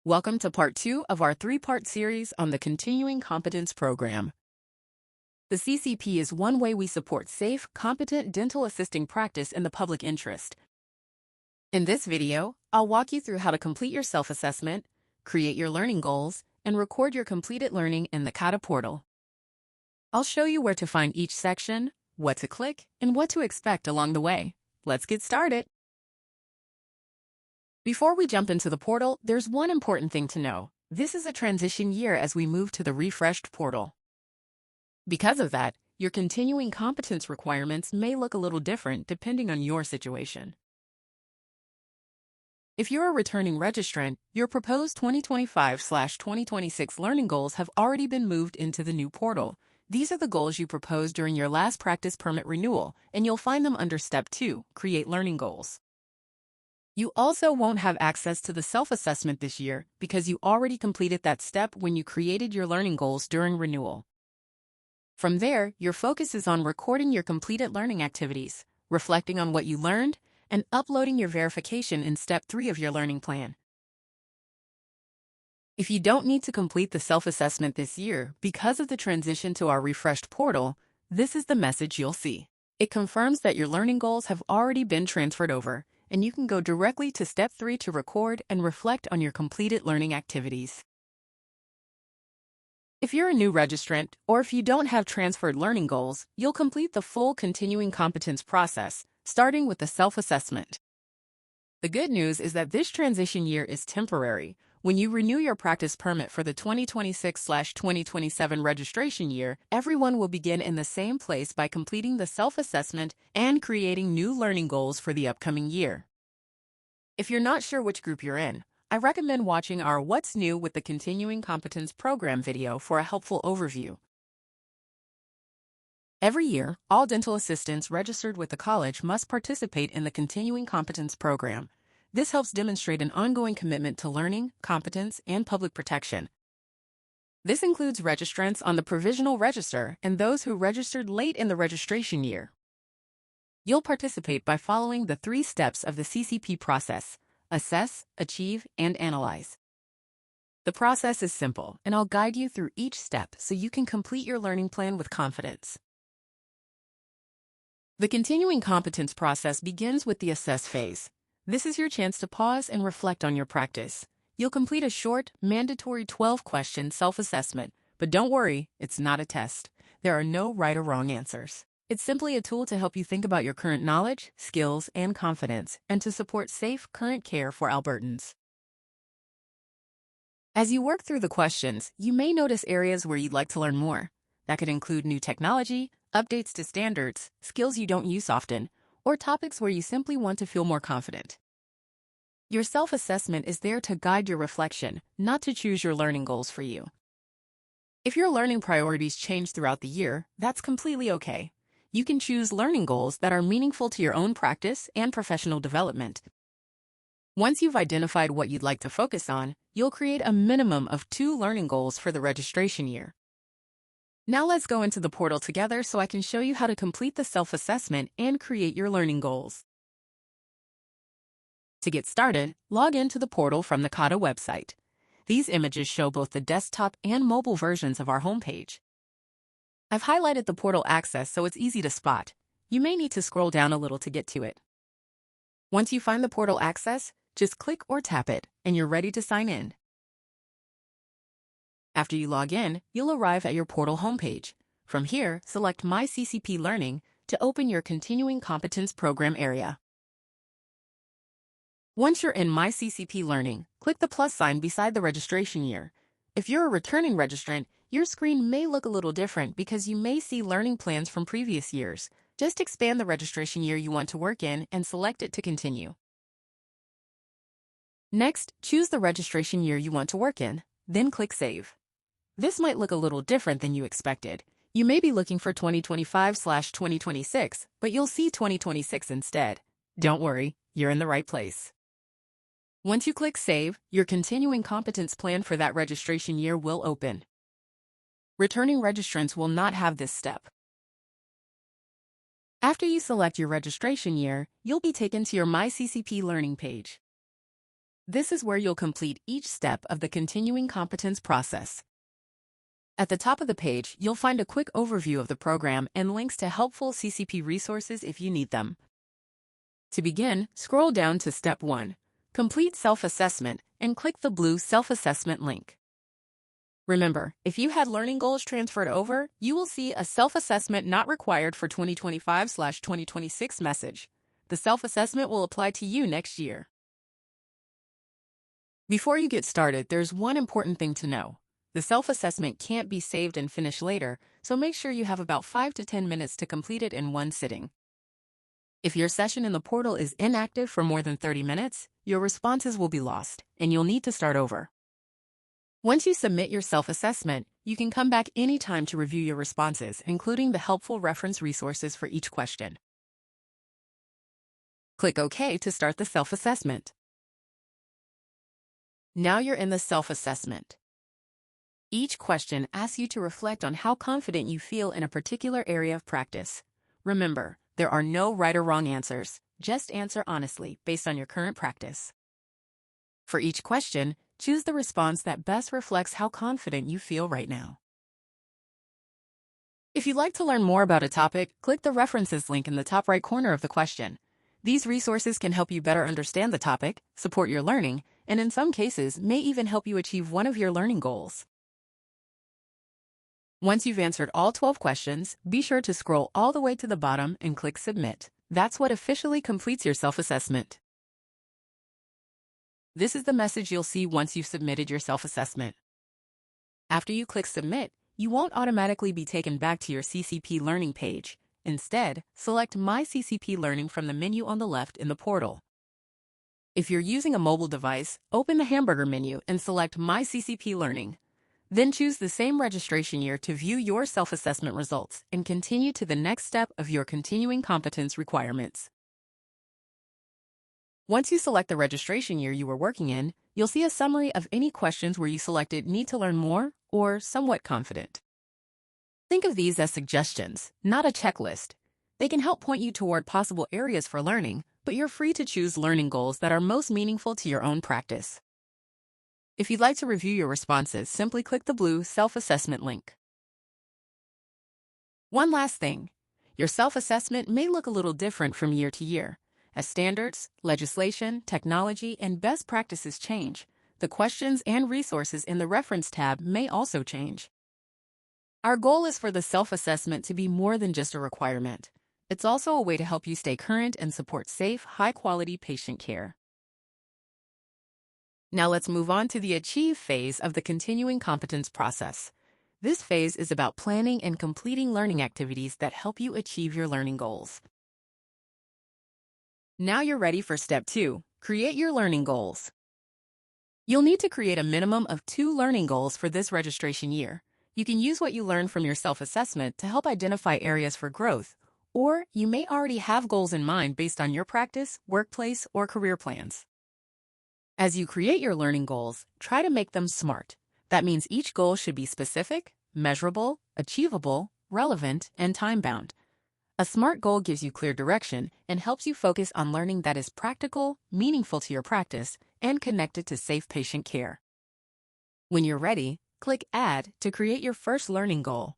Welcome to part 2 of our 3-part series on the Continuing Competence Program. The CCP is one way we support safe, competent dental assisting practice in the public interest. In this video, I'll walk you through how to complete your self-assessment, create your learning goals, and record your completed learning in the CADA portal. I'll show you where to find each section, what to click, and what to expect along the way. Let's get started. Before we jump into the portal, there's one important thing to know. This is a transition year as we move to the refreshed portal. Because of that, your continuing competence requirements may look a little different depending on your situation. If you're a returning registrant, your proposed 2025/2026 learning goals have already been moved into the new portal. These are the goals you proposed during your last practice permit renewal, and you'll find them under Step 2, Create Learning Goals. You also won't have access to the self-assessment this year because you already completed that step when you created your learning goals during renewal. From there, your focus is on recording your completed learning activities, reflecting on what you learned, and uploading your verification in Step 3 of your learning plan. If you don't need to complete the self-assessment this year because of the transition to our refreshed portal, this is the message you'll see. It confirms that your learning goals have already been transferred over, and you can go directly to Step 3 to record and reflect on your completed learning activities. If you're a new registrant, or if you don't have transferred learning goals, you'll complete the full continuing competence process, starting with the self-assessment. The good news is that this transition year is temporary. When you renew your practice permit for the 2026/2027 registration year, everyone will begin in the same place by completing the self-assessment and creating new learning goals for the upcoming year. If you're not sure which group you're in, I recommend watching our What's New with the Continuing Competence Program video for a helpful overview. Every year, all dental assistants registered with the college must participate in the Continuing Competence Program. This helps demonstrate an ongoing commitment to learning, competence, and public protection. This includes registrants on the provisional register and those who registered late in the registration year. You'll participate by following the 3 steps of the CCP process: assess, achieve, and analyze. The process is simple, and I'll guide you through each step so you can complete your learning plan with confidence. The continuing competence process begins with the assess phase. This is your chance to pause and reflect on your practice. You'll complete a short, mandatory 12-question self-assessment, but don't worry, it's not a test. There are no right or wrong answers. It's simply a tool to help you think about your current knowledge, skills, and confidence, and to support safe, current care for Albertans. As you work through the questions, you may notice areas where you'd like to learn more. That could include new technology, updates to standards, skills you don't use often, or topics where you simply want to feel more confident. Your self-assessment is there to guide your reflection, not to choose your learning goals for you. If your learning priorities change throughout the year, that's completely okay. You can choose learning goals that are meaningful to your own practice and professional development. Once you've identified what you'd like to focus on, you'll create a minimum of 2 learning goals for the registration year. Now let's go into the portal together so I can show you how to complete the self-assessment and create your learning goals. To get started, log into the portal from the CADA website. These images show both the desktop and mobile versions of our homepage. I've highlighted the portal access so it's easy to spot. You may need to scroll down a little to get to it. Once you find the portal access, just click or tap it, and you're ready to sign in. After you log in, you'll arrive at your portal homepage. From here, select My CCP Learning to open your Continuing Competence Program area. Once you're in My CCP Learning, click the plus sign beside the registration year. If you're a returning registrant, your screen may look a little different because you may see learning plans from previous years. Just expand the registration year you want to work in and select it to continue. Next, choose the registration year you want to work in, then click Save. This might look a little different than you expected. You may be looking for 2025/2026, but you'll see 2026 instead. Don't worry, you're in the right place. Once you click Save, your continuing competence plan for that registration year will open. Returning registrants will not have this step. After you select your registration year, you'll be taken to your My CCP Learning page. This is where you'll complete each step of the continuing competence process. At the top of the page, you'll find a quick overview of the program and links to helpful CCP resources if you need them. To begin, scroll down to Step 1, Complete Self-Assessment, and click the blue Self-Assessment link. Remember, if you had learning goals transferred over, you will see a Self-Assessment Not Required for 2025/2026 message. The self-assessment will apply to you next year. Before you get started, there's one important thing to know. The self-assessment can't be saved and finished later, so make sure you have about 5 to 10 minutes to complete it in one sitting. If your session in the portal is inactive for more than 30 minutes, your responses will be lost, and you'll need to start over. Once you submit your self-assessment, you can come back anytime to review your responses, including the helpful reference resources for each question. Click OK to start the self-assessment. Now you're in the self-assessment. Each question asks you to reflect on how confident you feel in a particular area of practice. Remember, there are no right or wrong answers. Just answer honestly based on your current practice. For each question, choose the response that best reflects how confident you feel right now. If you'd like to learn more about a topic, click the references link in the top right corner of the question. These resources can help you better understand the topic, support your learning, and in some cases may even help you achieve one of your learning goals. Once you've answered all 12 questions, be sure to scroll all the way to the bottom and click Submit. That's what officially completes your self-assessment. This is the message you'll see once you've submitted your self-assessment. After you click Submit, you won't automatically be taken back to your CCP Learning page. Instead, select My CCP Learning from the menu on the left in the portal. If you're using a mobile device, open the hamburger menu and select My CCP Learning. Then choose the same registration year to view your self-assessment results and continue to the next step of your continuing competence requirements. Once you select the registration year you were working in, you'll see a summary of any questions where you selected Need to Learn More or Somewhat Confident. Think of these as suggestions, not a checklist. They can help point you toward possible areas for learning, but you're free to choose learning goals that are most meaningful to your own practice. If you'd like to review your responses, simply click the blue Self-Assessment link. One last thing, your self-assessment may look a little different from year to year. As standards, legislation, technology, and best practices change, the questions and resources in the Reference tab may also change. Our goal is for the self-assessment to be more than just a requirement. It's also a way to help you stay current and support safe, high-quality patient care. Now let's move on to the Achieve phase of the continuing competence process. This phase is about planning and completing learning activities that help you achieve your learning goals. Now you're ready for Step 2, Create your learning goals. You'll need to create a minimum of 2 learning goals for this registration year. You can use what you learned from your self-assessment to help identify areas for growth, or you may already have goals in mind based on your practice, workplace, or career plans. As you create your learning goals, try to make them SMART. That means each goal should be specific, measurable, achievable, relevant, and time-bound. A SMART goal gives you clear direction and helps you focus on learning that is practical, meaningful to your practice, and connected to safe patient care. When you're ready, click Add to create your first learning goal.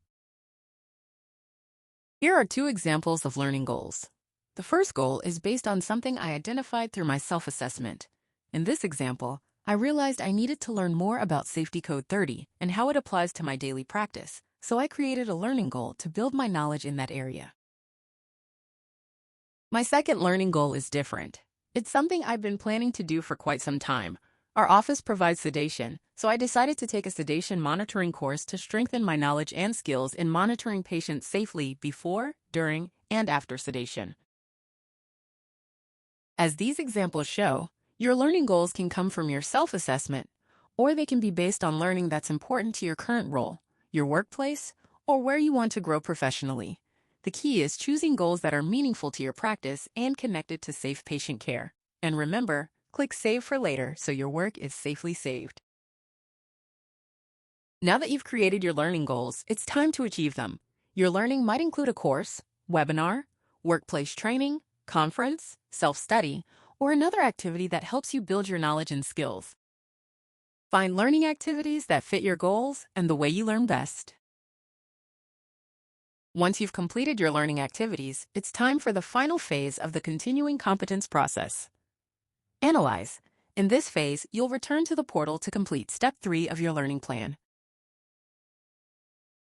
Here are 2 examples of learning goals. The first goal is based on something I identified through my self-assessment. In this example, I realized I needed to learn more about Safety Code 30 and how it applies to my daily practice, so I created a learning goal to build my knowledge in that area. My second learning goal is different. It's something I've been planning to do for quite some time. Our office provides sedation, so I decided to take a sedation monitoring course to strengthen my knowledge and skills in monitoring patients safely before, during, and after sedation. As these examples show, your learning goals can come from your self-assessment, or they can be based on learning that's important to your current role, your workplace, or where you want to grow professionally. The key is choosing goals that are meaningful to your practice and connected to safe patient care. And remember, click Save for later so your work is safely saved. Now that you've created your learning goals, it's time to achieve them. Your learning might include a course, webinar, workplace training, conference, self-study, or another activity that helps you build your knowledge and skills. Find learning activities that fit your goals and the way you learn best. Once you've completed your learning activities, it's time for the final phase of the continuing competence process. Analyze. In this phase, you'll return to the portal to complete Step 3 of your learning plan.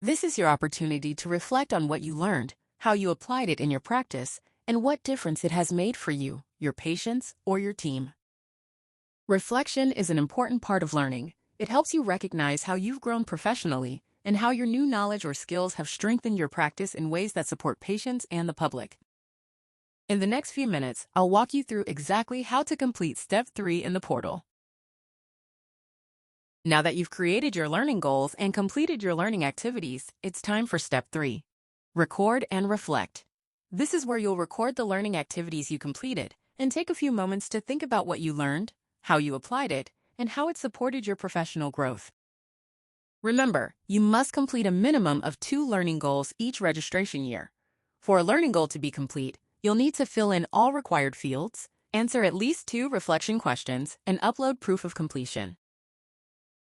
This is your opportunity to reflect on what you learned, how you applied it in your practice, and what difference it has made for you, your patients, or your team. Reflection is an important part of learning. It helps you recognize how you've grown professionally and how your new knowledge or skills have strengthened your practice in ways that support patients and the public. In the next few minutes, I'll walk you through exactly how to complete Step 3 in the portal. Now that you've created your learning goals and completed your learning activities, it's time for Step 3. Record and reflect. This is where you'll record the learning activities you completed and take a few moments to think about what you learned, how you applied it, and how it supported your professional growth. Remember, you must complete a minimum of 2 learning goals each registration year. For a learning goal to be complete, you'll need to fill in all required fields, answer at least 2 reflection questions, and upload proof of completion.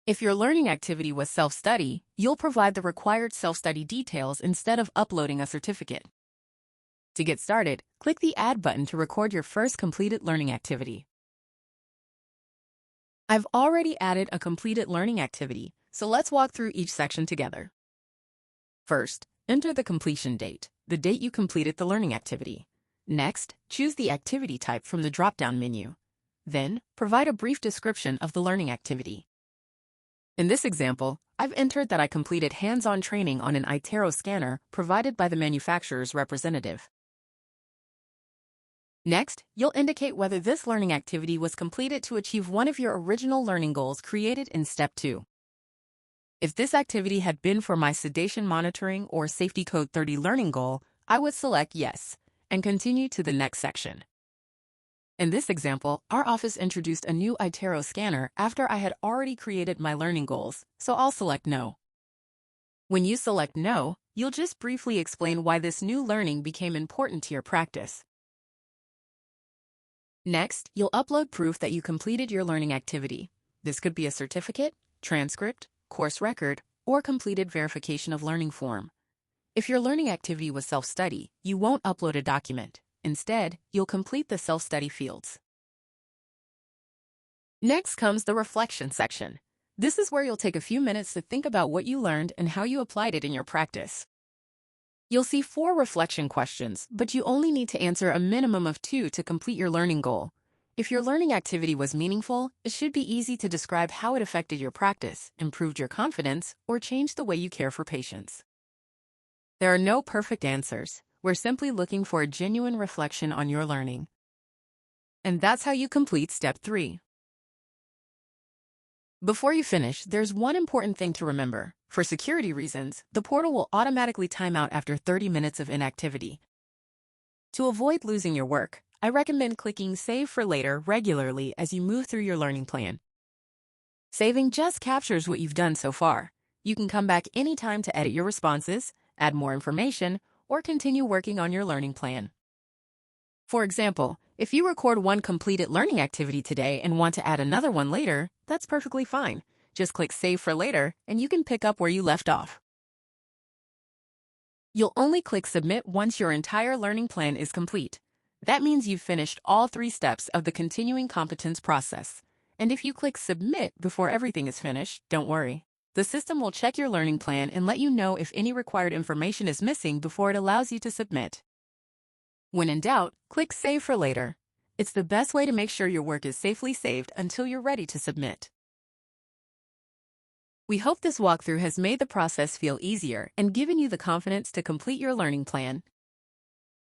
If your learning activity was self-study, you'll provide the required self-study details instead of uploading a certificate. To get started, click the Add button to record your first completed learning activity. I've already added a completed learning activity, so let's walk through each section together. First, enter the completion date, the date you completed the learning activity. Next, choose the activity type from the drop-down menu. Then, provide a brief description of the learning activity. In this example, I've entered that I completed hands-on training on an iTero scanner provided by the manufacturer's representative. Next, you'll indicate whether this learning activity was completed to achieve one of your original learning goals created in Step 2. If this activity had been for my sedation monitoring or safety code 30 learning goal, I would select Yes and continue to the next section. In this example, our office introduced a new iTero scanner after I had already created my learning goals, so I'll select No. When you select No, you'll just briefly explain why this new learning became important to your practice. Next, you'll upload proof that you completed your learning activity. This could be a certificate, transcript, course record, or completed verification of learning form. If your learning activity was self-study, you won't upload a document. Instead, you'll complete the self-study fields. Next comes the reflection section. This is where you'll take a few minutes to think about what you learned and how you applied it in your practice. You'll see 4 reflection questions, but you only need to answer a minimum of 2 to complete your learning goal. If your learning activity was meaningful, it should be easy to describe how it affected your practice, improved your confidence, or changed the way you care for patients. There are no perfect answers. We're simply looking for a genuine reflection on your learning. And that's how you complete Step 3. Before you finish, there's one important thing to remember. For security reasons, the portal will automatically time out after 30 minutes of inactivity. To avoid losing your work, I recommend clicking Save for Later regularly as you move through your learning plan. Saving just captures what you've done so far. You can come back anytime to edit your responses, add more information, or continue working on your learning plan. For example, if you record one completed learning activity today and want to add another one later, that's perfectly fine. Just click Save for Later and you can pick up where you left off. You'll only click Submit once your entire learning plan is complete. That means you've finished all 3 steps of the continuing competence process. And if you click Submit before everything is finished, don't worry. The system will check your learning plan and let you know if any required information is missing before it allows you to submit. When in doubt, click Save for Later. It's the best way to make sure your work is safely saved until you're ready to submit. We hope this walkthrough has made the process feel easier and given you the confidence to complete your learning plan.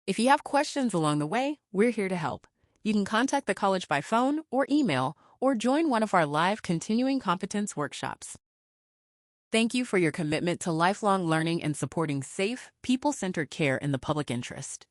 If you have questions along the way, we're here to help. You can contact the college by phone or email or join one of our live continuing competence workshops. Thank you for your commitment to lifelong learning and supporting safe, people-centered care in the public interest.